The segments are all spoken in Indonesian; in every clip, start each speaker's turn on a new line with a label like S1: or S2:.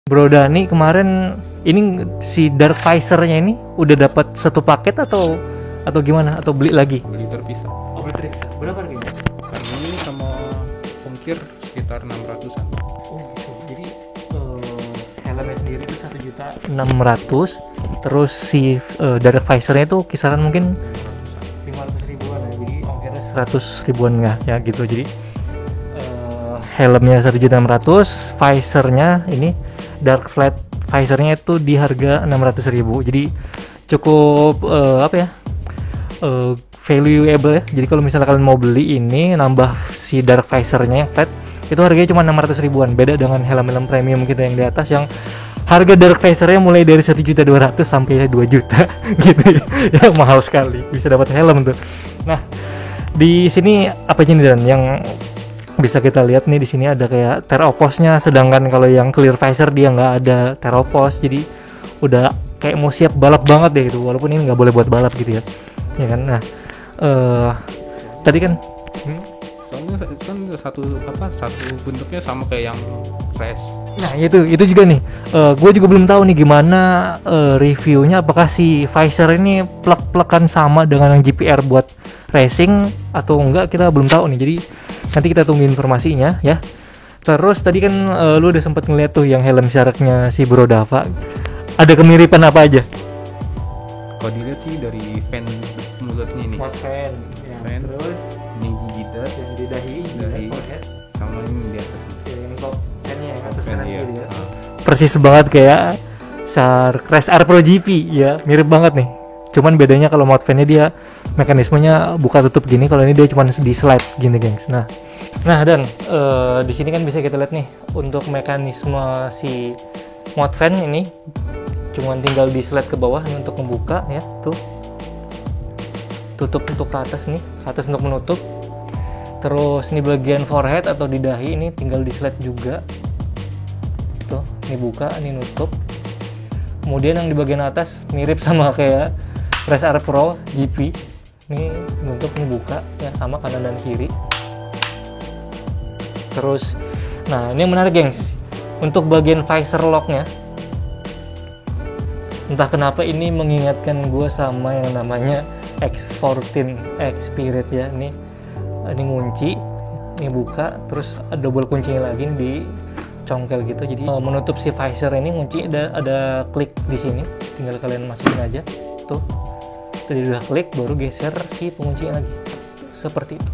S1: Bro Dani kemarin ini si Dark Visor-nya ini udah dapat satu paket atau gimana? Atau beli lagi?
S2: Beli terpisah.
S1: Oh, beli terpisah. Berapa harganya?
S2: Harga ini sama ongkir sekitar 600-an.
S1: Oh gitu. Jadi helmnya sendiri itu 1.600.000. Terus si Dark Visor-nya itu kisaran mungkin 500 ribuan ya. Jadi ongkirnya 100 ribuan ya gitu. Jadi helmnya 1.600.000, visornya ini Dark Flat Visornya itu di harga 600.000. Jadi cukup valuable ya. Jadi kalau misalnya kalian mau beli ini nambah si Dark Visornya yang flat, itu harganya cuma 600 ribuan. Beda dengan helm-helm premium kita yang di atas yang harga Dark Visornya mulai dari 1.200.000 sampai 2 juta gitu ya. Mahal sekali bisa dapat helm tuh. Nah, di sini apa aja nih Dan yang bisa kita lihat nih? Di sini ada kayak teropostnya, sedangkan kalau yang clear visor dia nggak ada teropos, jadi udah kayak mau siap balap banget deh itu, walaupun ini nggak boleh buat balap gitu ya kan. Nah tadi kan
S2: Soalnya kan satu bentuknya sama kayak yang race.
S1: nah itu juga nih, gue juga belum tahu nih gimana reviewnya, apakah si visor ini plek-plekan sama dengan yang GPR buat racing atau enggak, kita belum tahu nih. Jadi nanti kita tunggu informasinya ya. Terus tadi kan lu udah sempat ngeliat tuh yang helm sharknya si Bro Dava. Ada kemiripan apa aja?
S2: Kalau dilihat sih dari fan mulutnya ini.
S1: Fan, ya.
S2: Fan.
S1: Terus
S2: Ini gigitar,
S1: yang di dahi, forehead,
S2: sama ini di atas.
S1: yang top fan-nya yang atas
S2: Fan,
S1: kanan
S2: iya.
S1: gitu ya. Persis banget kayak Shark Crash R Pro GP ya, mirip banget nih. Cuman bedanya kalau mount fan-nya dia mekanismenya buka tutup gini, kalau ini dia cuma di slide gini, gengs. Nah Dan di sini kan bisa kita lihat nih untuk mekanisme si mount fan ini cuman tinggal di slide ke bawah nih untuk membuka ya, tuh tutup untuk ke atas nih, ke atas untuk menutup. Terus ini bagian forehead atau di dahi ini tinggal di slide juga tuh, ini buka, ini nutup. Kemudian yang di bagian atas mirip sama kayak Crash R Pro GP, ini nutup, ini buka ya, sama kanan dan kiri. Terus nah ini yang menarik, gengs, untuk bagian visor locknya, entah kenapa ini mengingatkan gue sama yang namanya X14 X Spirit ya. Ini ngunci, ini buka, terus ada double kuncinya lagi di congkel gitu. Jadi menutup si visor ini ngunci, ada klik di sini, tinggal kalian masukin aja tuh. Tadi udah klik baru geser si penguncinya lagi tuh, seperti itu.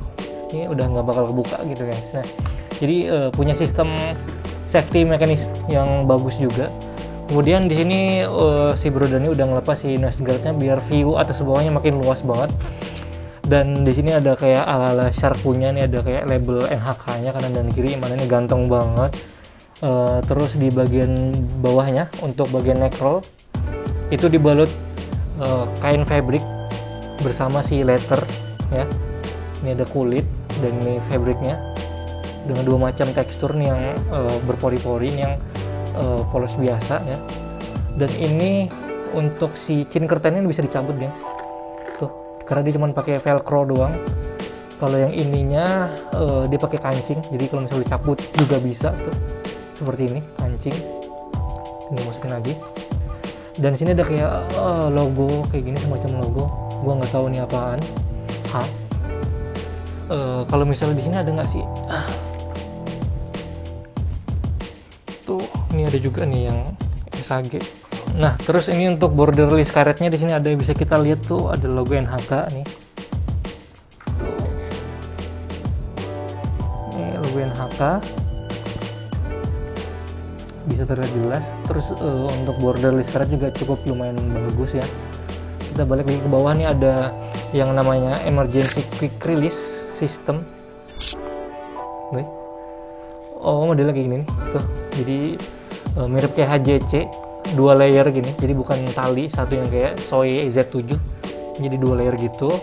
S1: Ini udah nggak bakal kebuka gitu guys. Nah, jadi punya sistem safety mekanisme yang bagus juga. Kemudian di sini si Bro Dani udah ngelepas si nose guardnya biar view atas bawahnya makin luas banget. Dan di sini ada kayak ala-ala Shark punya nih, ada kayak label NHK-nya kanan dan kiri, mana ini ganteng banget. Terus di bagian bawahnya untuk bagian neck roll itu dibalut kain fabric bersama si leather ya. Ini ada kulit dan ini fabricnya dengan dua macam tekstur nih, yang berpori-pori, ini yang polos biasa ya. Dan ini untuk si chin curtain ini bisa dicabut, guys, tuh, karena dia cuma pakai velcro doang. Kalau yang ininya dia pakai kancing, jadi kalau misalnya dicabut juga bisa tuh, seperti ini kancing. Ini masukin lagi. Dan sini ada kayak logo kayak gini, semacam logo, gua nggak tahu ini apaan. Kalau misalnya di sini ada nggak sih? Tuh, ini ada juga nih yang SAG. Nah, terus ini untuk borderless karetnya di sini ada, bisa kita lihat tuh, ada logo NHK nih. Tuh. Ini logo NHK. Bisa terlihat jelas. Terus untuk borderless karet juga cukup lumayan bagus ya. Kita balik lagi ke bawah nih, ada yang namanya emergency quick release system. Nih. Oh, modelnya kayak gini nih, tuh. Jadi mirip kayak HJC, dua layer gini. Jadi bukan tali satu yang kayak Soi Z7. Jadi dua layer gitu.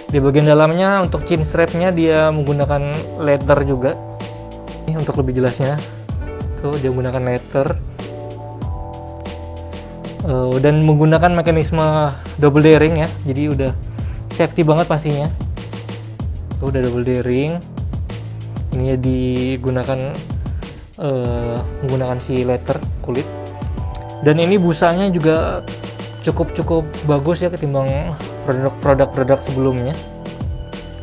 S1: Di bagian dalamnya untuk chin strapnya dia menggunakan leather juga. Ini untuk lebih jelasnya, tuh dia menggunakan leather. Dan menggunakan mekanisme double D-ring ya. Jadi udah safety banget pastinya. Tuh udah double D-ring. Ini ya digunakan menggunakan si leather kulit. Dan ini busanya juga cukup bagus ya ketimbang produk-produk sebelumnya.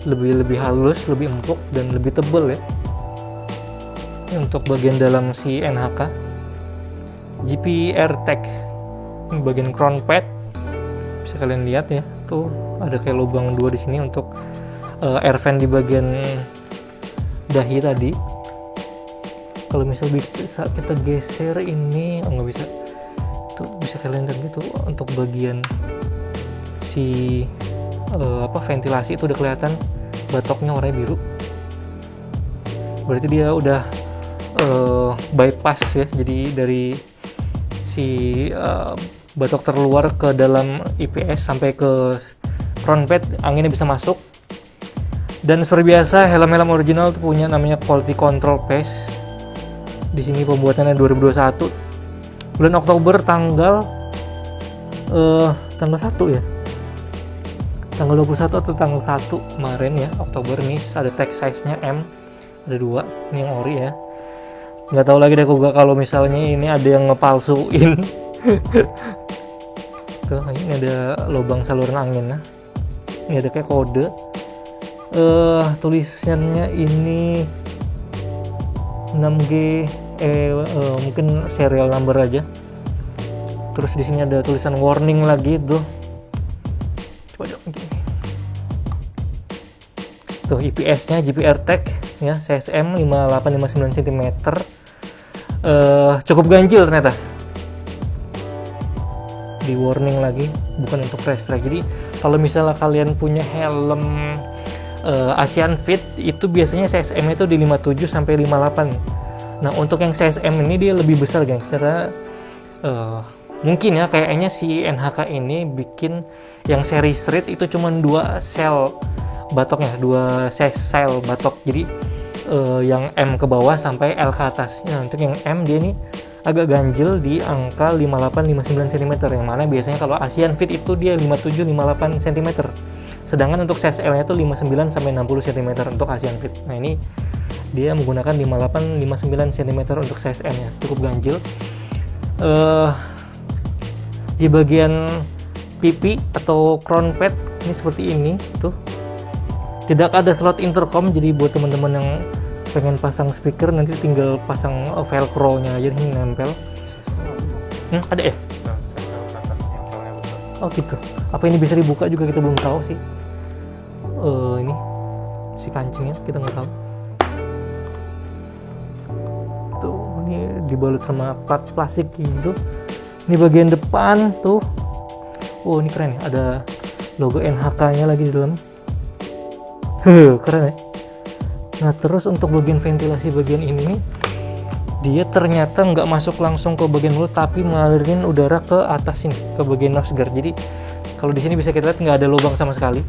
S1: Lebih halus, lebih empuk dan lebih tebal ya. Ini untuk bagian dalam si NHK GP AirTag, ini bagian crown pad bisa kalian lihat ya, tuh ada kayak lubang 2 di sini untuk air vent di bagian dahi tadi. Kalau misal bisa kita geser ini, nggak bisa, tuh bisa kalian lihat gitu untuk bagian si ventilasi itu udah kelihatan batoknya warnanya biru, berarti dia udah bypass ya, jadi dari si batok terluar ke dalam IPS sampai ke crown pad anginnya bisa masuk. Dan seperti biasa helm-helm original tuh punya namanya quality control paste. Di sini pembuatannya 2021 bulan Oktober tanggal 1 ya, tanggal 21 atau tanggal 1 kemarin ya, Oktober. Nih ada tag size nya M, ada 2, ini yang ori ya. Nggak tahu lagi deh kalau misalnya ini ada yang ngepalsuin. Tuh ini ada lubang saluran angin, nah ini ada kayak kode. Tulisannya ini 6G, mungkin serial number aja. Terus di sini ada tulisan warning lagi tuh. Coba dong gini. Tuh IPS-nya GP AirTag ya, CSM 5859 cm. Cukup ganjil ternyata. Di warning lagi, bukan untuk race track. Jadi kalau misalnya kalian punya helm Asian Fit itu biasanya CSM itu di 57 sampai 58. Nah, untuk yang CSM ini dia lebih besar, gengs. Secara mungkin ya kayaknya si NHK ini bikin yang seri street itu cuma 2 sel batoknya, 2 sel batok. Jadi yang M ke bawah sampai L ke atas. Nah, untuk yang M dia ini agak ganjil di angka 58-59 cm, yang mana biasanya kalau Asian Fit itu dia 57-58 cm. Sedangkan untuk CSL-nya itu 59 sampai 60 cm untuk Asian Fit. Nah, ini dia menggunakan 58-59 cm untuk CSM-nya. Cukup ganjil. Di bagian pipi atau crown pad ini seperti ini tuh. Tidak ada slot intercom, jadi buat teman-teman yang pengen pasang speaker nanti tinggal pasang velcro-nya aja ini nempel. Ada ya? Oh gitu. Apa ini bisa dibuka juga, kita belum tahu sih. Ini si kancingnya kita nggak tahu. Tuh ini dibalut sama plat plastik gitu. Ini bagian depan tuh. Oh ini keren ya, ada logo NHK-nya lagi di dalam. Keren ya. Nah terus untuk bagian ventilasi bagian ini nih, dia ternyata nggak masuk langsung ke bagian mulut, tapi mengalirkan udara ke atas ini, ke bagian nose guard. Jadi kalau di sini bisa kita lihat nggak ada lubang sama sekali.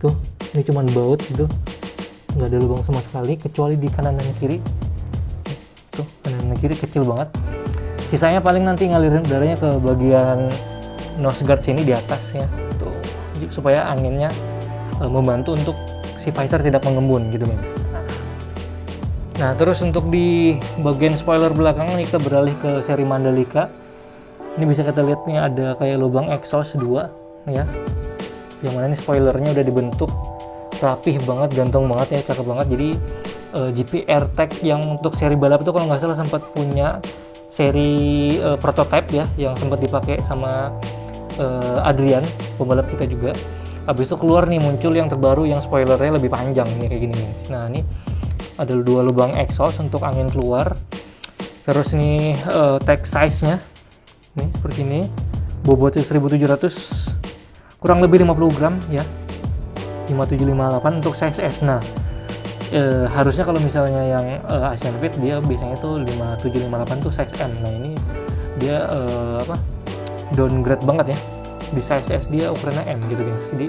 S1: Tuh, ini cuman baut gitu, nggak ada lubang sama sekali, kecuali di kanan dan kiri. Tuh, kanan dan kiri kecil banget. Sisanya paling nanti ngalirin udaranya ke bagian nose guard sini di atas ya. Tuh, supaya anginnya membantu untuk si visor tidak mengembun gitu guys. Nah terus untuk di bagian spoiler belakang ini kita beralih ke seri Mandalika. Ini bisa kita lihat nih ada kayak lubang exhaust 2 ya, yang mana ini spoilernya udah dibentuk rapih banget, ganteng banget ya, cakep banget. Jadi GP AirTag yang untuk seri balap itu kalau nggak salah sempat punya seri prototype ya, yang sempat dipakai sama Adrian pembalap kita juga. Habis itu keluar nih, muncul yang terbaru yang spoilernya lebih panjang nih kayak gini guys. Nah ini ada 2 lubang exhaust untuk angin keluar. Terus nih tag size nya nih seperti ini, bobotnya 1700, kurang lebih 50 gram ya, 5758 untuk size S. Nah harusnya kalau misalnya yang Asian Fit dia biasanya tuh 5758 tuh size M. Nah ini dia downgrade banget ya, di size S dia ukurannya M gitu guys. Jadi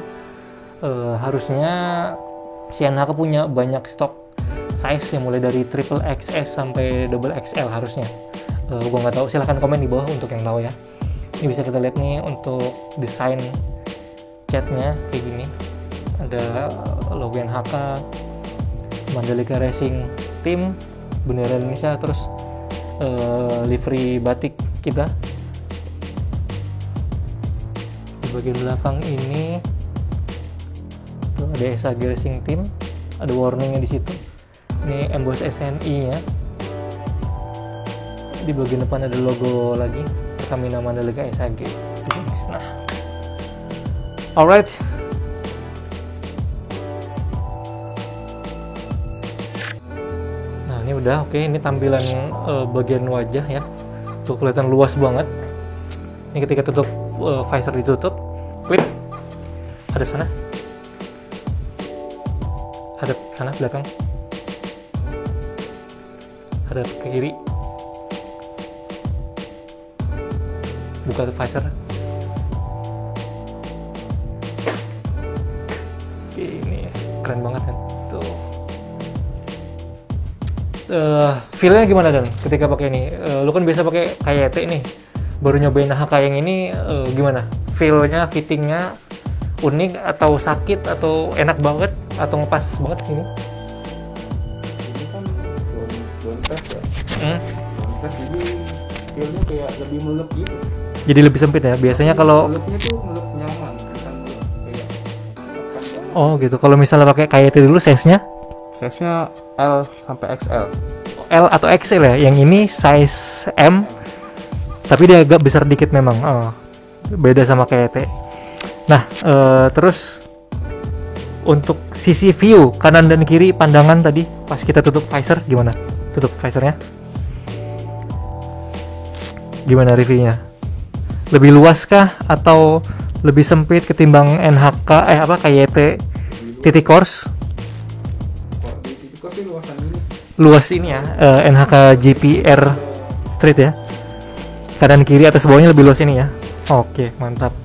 S1: harusnya si NHK punya banyak stok size yang mulai dari triple XS sampai double XL harusnya. Gua nggak tahu, silahkan komen di bawah untuk yang tahu ya. Ini bisa kita lihat nih untuk desain catnya kayak gini, ada logo NHK, Mandalika Racing Team, bendera Indonesia, terus livery batik kita. Di bagian belakang ini tuh ada SAG Racing Team, ada warningnya di situ. Ini emboss SNI ya. Di bagian depan ada logo lagi, Pertamina Mandalika SAG. Nah, alright. Nah ini udah oke. Ini tampilan bagian wajah ya. Tuh kelihatan luas banget. Ini ketika tutup visor ditutup, klip. Hadap sana. Hadap sana belakang. Hadap ke kiri. Buka visor. Oke, ini keren banget kan tuh. Feel-nya gimana Dan ketika pakai ini? Lu kan biasa pakai KYT nih, baru nyobain HK yang ini, gimana feel-nya, fitting-nya unik atau sakit atau enak banget atau ngepas banget ini?
S2: Ini kan belum tes ya. Belum tes, jadi feel-nya kayak lebih melep gitu.
S1: Jadi lebih sempit ya. Biasanya kalau
S2: melepnya tuh melep nyaman, bukan melep kayak tekan.
S1: oh gitu. Kalau misalnya pakai KYT dulu size-nya
S2: Size-nya L sampai XL.
S1: L atau XL ya. Yang ini size M, tapi dia agak besar dikit memang. Beda sama KYT. Nah, terus untuk sisi view kanan dan kiri pandangan tadi pas kita tutup visor gimana? Tutup visornya? Gimana reviewnya? Lebih luas kah atau lebih sempit ketimbang NHK KYT titik course?
S2: Kok di titik course sih luasan ini.
S1: Luas ini ya, NHK GPR Street ya. Kanan kiri atas bawahnya lebih luas ini ya. Oke, mantap.